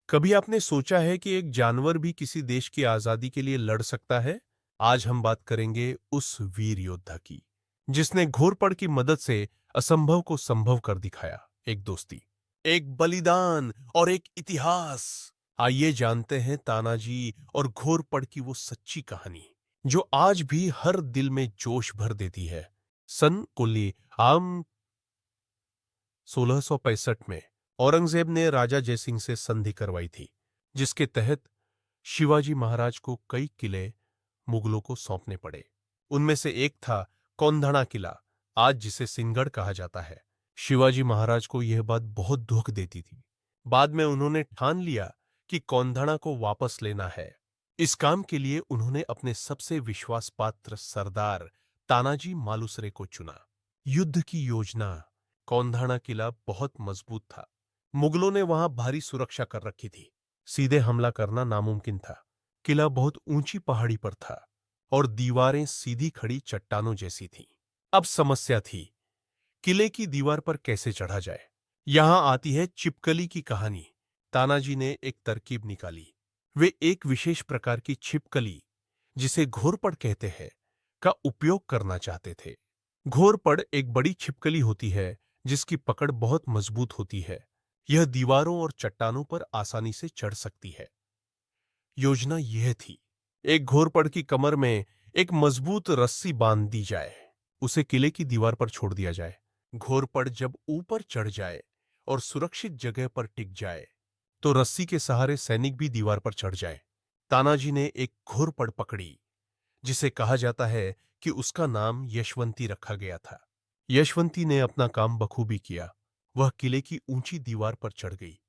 कभी आपने सोचा है कि एक जानवर भी किसी देश की आजादी के लिए लड़ सकता है? आज हम बात करेंगे उस वीर योद्धा की, जिसने घोरपड़ की मदद से असंभव को संभव कर दिखाया। एक दोस्ती, एक बलिदान और एक इतिहास। आइए जानते हैं तानाजी और घोरपड़ की वो सच्ची कहानी, जो आज भी हर दिल में जोश भर देती है। सन कुल्ली आम 1665 में औरंगजेब ने राजा जयसिंह से संधि करवाई थी, जिसके तहत शिवाजी महाराज को कई किले मुगलों को सौंपने पड़े। उनमें से एक था कौंधणा किला, आज जिसे सिंहगढ़ कहा जाता है। शिवाजी महाराज को यह बात बहुत दुख देती थी। बाद में उन्होंने ठान लिया कि कौंधणा को वापस लेना है। इस काम के लिए उन्होंने अपने सबसे विश्वास पात्र सरदार तानाजी मालुसरे को चुना। युद्ध की योजना। कौंधणा किला बहुत मजबूत था। मुगलों ने वहां भारी सुरक्षा कर रखी थी। सीधे हमला करना नामुमकिन था। किला बहुत ऊंची पहाड़ी पर था और दीवारें सीधी खड़ी चट्टानों जैसी थीं। अब समस्या थी, किले की दीवार पर कैसे चढ़ा जाए। यहां आती है छिपकली की कहानी। तानाजी ने एक तरकीब निकाली। वे एक विशेष प्रकार की छिपकली, जिसे घोरपड़ कहते हैं, का उपयोग करना चाहते थे। घोरपड़ एक बड़ी छिपकली होती है जिसकी पकड़ बहुत मजबूत होती है। यह दीवारों और चट्टानों पर आसानी से चढ़ सकती है। योजना यह थी, एक घोरपड़ की कमर में एक मजबूत रस्सी बांध दी जाए, उसे किले की दीवार पर छोड़ दिया जाए। घोरपड़ जब ऊपर चढ़ जाए और सुरक्षित जगह पर टिक जाए, तो रस्सी के सहारे सैनिक भी दीवार पर चढ़ जाए। तानाजी ने एक घोरपड़ पकड़ी, जिसे कहा जाता है कि उसका नाम यशवंती रखा गया था। यशवंती ने अपना काम बखूबी किया। वह किले की ऊंची दीवार पर चढ़ गई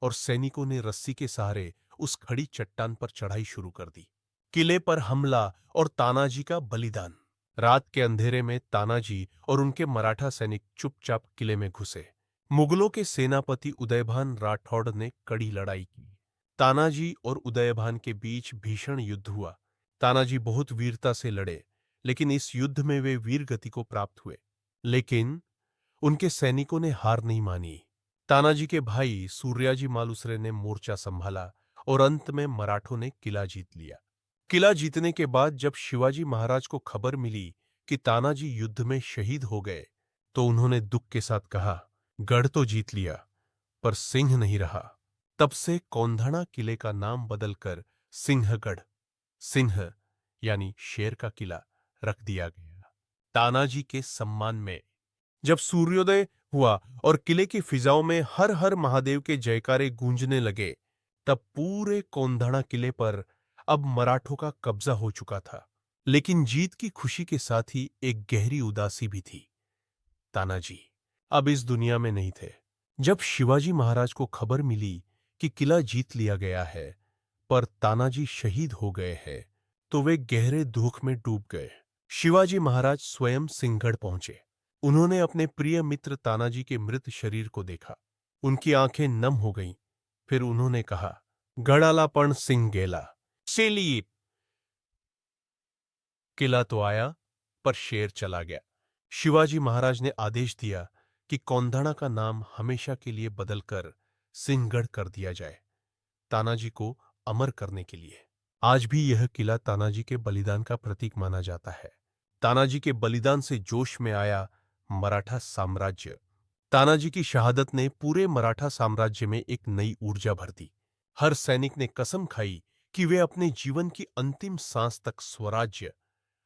और सैनिकों ने रस्सी के सहारे उस खड़ी चट्टान पर चढ़ाई शुरू कर दी। किले पर हमला और तानाजी का बलिदान। रात के अंधेरे में तानाजी और उनके मराठा सैनिक चुपचाप किले में घुसे। मुगलों के सेनापति उदयभान राठौड़ ने कड़ी लड़ाई की। तानाजी और उदयभान के बीच भीषण युद्ध हुआ। तानाजी बहुत वीरता से लड़े, लेकिन इस युद्ध में वे वीर गति को प्राप्त हुए। लेकिन उनके सैनिकों ने हार नहीं मानी। तानाजी के भाई सूर्याजी मालुसरे ने मोर्चा संभाला और अंत में मराठों ने किला जीत लिया। किला जीतने के बाद जब शिवाजी महाराज को खबर मिली कि तानाजी युद्ध में शहीद हो गए, तो उन्होंने दुख के साथ कहा, गढ़ तो जीत लिया, पर सिंह नहीं रहा। तब से कौंधणा किले का नाम बदलकर सिंहगढ़, सिंह यानी शेर का किला, रख दिया गया, तानाजी के सम्मान में। जब सूर्योदय हुआ और किले की फिजाओं में हर हर महादेव के जयकारे गूंजने लगे, तब पूरे कौंधणा किले पर अब मराठों का कब्जा हो चुका था। लेकिन जीत की खुशी के साथ ही एक गहरी उदासी भी थी। तानाजी अब इस दुनिया में नहीं थे। जब शिवाजी महाराज को खबर मिली कि किला जीत लिया गया है, पर तानाजी शहीद हो गए हैं, तो वे गहरे दुख में डूब गए। शिवाजी महाराज स्वयं सिंहगढ़ पहुंचे। उन्होंने अपने प्रिय मित्र तानाजी के मृत शरीर को देखा। उनकी आंखें नम हो गईं। फिर उन्होंने कहा, गड़ालापण सिंह गेला, सेली। किला तो आया, पर शेर चला गया। शिवाजी महाराज ने आदेश दिया कि कौंधणा का नाम हमेशा के लिए बदलकर सिंहगढ़ कर दिया जाए, तानाजी को अमर करने के लिए। आज भी यह किला तानाजी के बलिदान का प्रतीक माना जाता है। तानाजी के बलिदान से जोश में आया मराठा साम्राज्य। तानाजी की शहादत ने पूरे मराठा साम्राज्य में एक नई ऊर्जा भर दी। हर सैनिक ने कसम खाई कि वे अपने जीवन की अंतिम सांस तक स्वराज्य,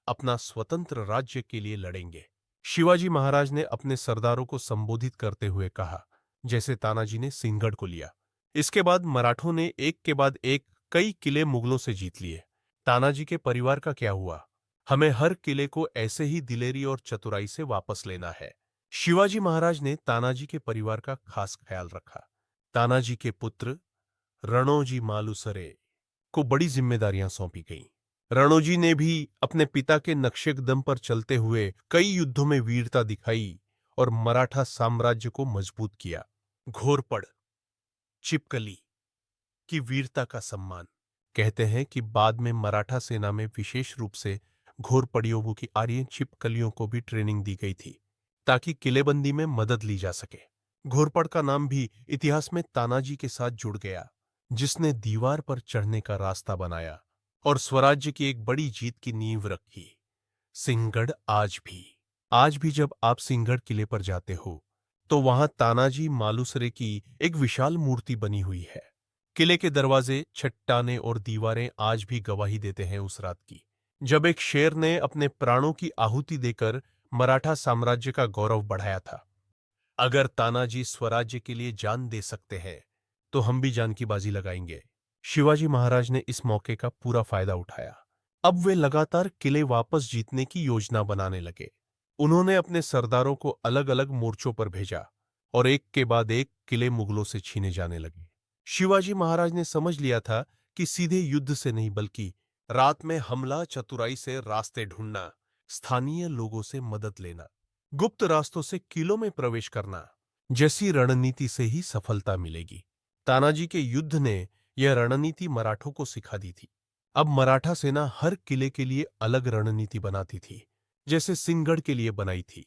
अपना स्वतंत्र राज्य के लिए लड़ेंगे। शिवाजी महाराज ने अपने सरदारों को संबोधित करते हुए कहा, जैसे तानाजी ने सिंहगढ़ को लिया। इसके बाद मराठों ने एक के बाद एक कई किले मुगलों से जीत लिए। तानाजी के परिवार का क्या हुआ? हमें हर किले को ऐसे ही दिलेरी और चतुराई से वापस लेना है। शिवाजी महाराज ने तानाजी के परिवार का खास ख्याल रखा। तानाजी के पुत्र रणोजी मालुसरे को बड़ी जिम्मेदारियां सौंपी गईं। रणोजी ने भी अपने पिता के नक्शेकदम पर चलते हुए कई युद्धों में वीरता दिखाई और मराठा साम्राज्य को मजबूत किया। घोरपड़, छिपकली की वीरता का सम्मान। कहते हैं कि बाद में मराठा सेना में विशेष रूप से घोरपड़ियों की आर्यन छिपकलियों को भी ट्रेनिंग दी गई थी, ताकि किलेबंदी में मदद ली जा सके। घोरपड़ का नाम भी इतिहास में तानाजी के साथ जुड़ गया। जिसने दीवार पर चढ़ने का रास्ता बनाया और स्वराज्य की एक बड़ी जीत की नींव रखी। सिंहगढ़ आज भी जब आप सिंहगढ़ किले पर जाते हो तो वहां तानाजी मालुसरे की एक विशाल मूर्ति बनी हुई है। किले के दरवाजे, चट्टानें और दीवारें आज भी गवाही देते हैं उस रात की, जब एक शेर ने अपने प्राणों की आहुति देकर मराठा साम्राज्य का गौरव बढ़ाया था। अगर तानाजी स्वराज्य के लिए जान दे सकते हैं तो हम भी जान की बाजी लगाएंगे। शिवाजी महाराज ने इस मौके का पूरा फायदा उठाया। अब वे लगातार किले वापस जीतने की योजना बनाने लगे। उन्होंने अपने सरदारों को अलग अलग मोर्चों पर भेजा और एक के बाद एक किले मुगलों से छीने जाने लगे। शिवाजी महाराज ने समझ लिया था कि सीधे युद्ध से नहीं बल्कि रात में हमला, चतुराई से रास्ते ढूंढना, स्थानीय लोगों से मदद लेना, गुप्त रास्तों से किलों में प्रवेश करना जैसी रणनीति से ही सफलता मिलेगी। तानाजी के युद्ध ने यह रणनीति मराठों को सिखा दी थी। अब मराठा सेना हर किले के लिए अलग रणनीति बनाती थी, जैसे सिंहगढ़ के लिए बनाई थी।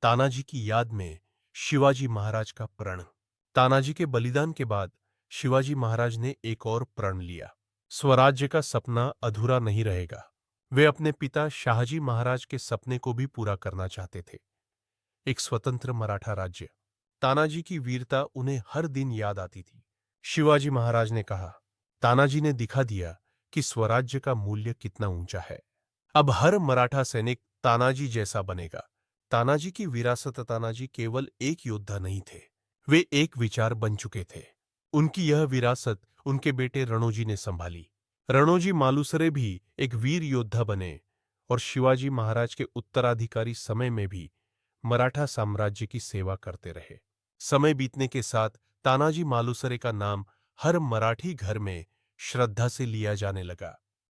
तानाजी की याद में शिवाजी महाराज का प्रण। तानाजी के बलिदान के बाद शिवाजी महाराज ने एक और प्रण लिया। स्वराज्य का सपना अधूरा नहीं रहेगा। वे अपने पिता शाहजी महाराज के सपने को भी पूरा करना चाहते थे, एक स्वतंत्र मराठा राज्य। तानाजी की वीरता उन्हें हर दिन याद आती थी। शिवाजी महाराज ने कहा, तानाजी ने दिखा दिया कि स्वराज्य का मूल्य कितना ऊंचा है। अब हर मराठा सैनिक तानाजी जैसा बनेगा। तानाजी की विरासत। तानाजी केवल एक योद्धा नहीं थे, वे एक विचार बन चुके थे। उनकी यह विरासत उनके बेटे रणोजी ने संभाली। रणोजी मालुसरे भी एक वीर योद्धा बने और शिवाजी महाराज के उत्तराधिकारी समय में भी मराठा साम्राज्य की सेवा करते रहे। समय बीतने के साथ तानाजी मालुसरे का नाम हर मराठी घर में श्रद्धा से लिया जाने लगा।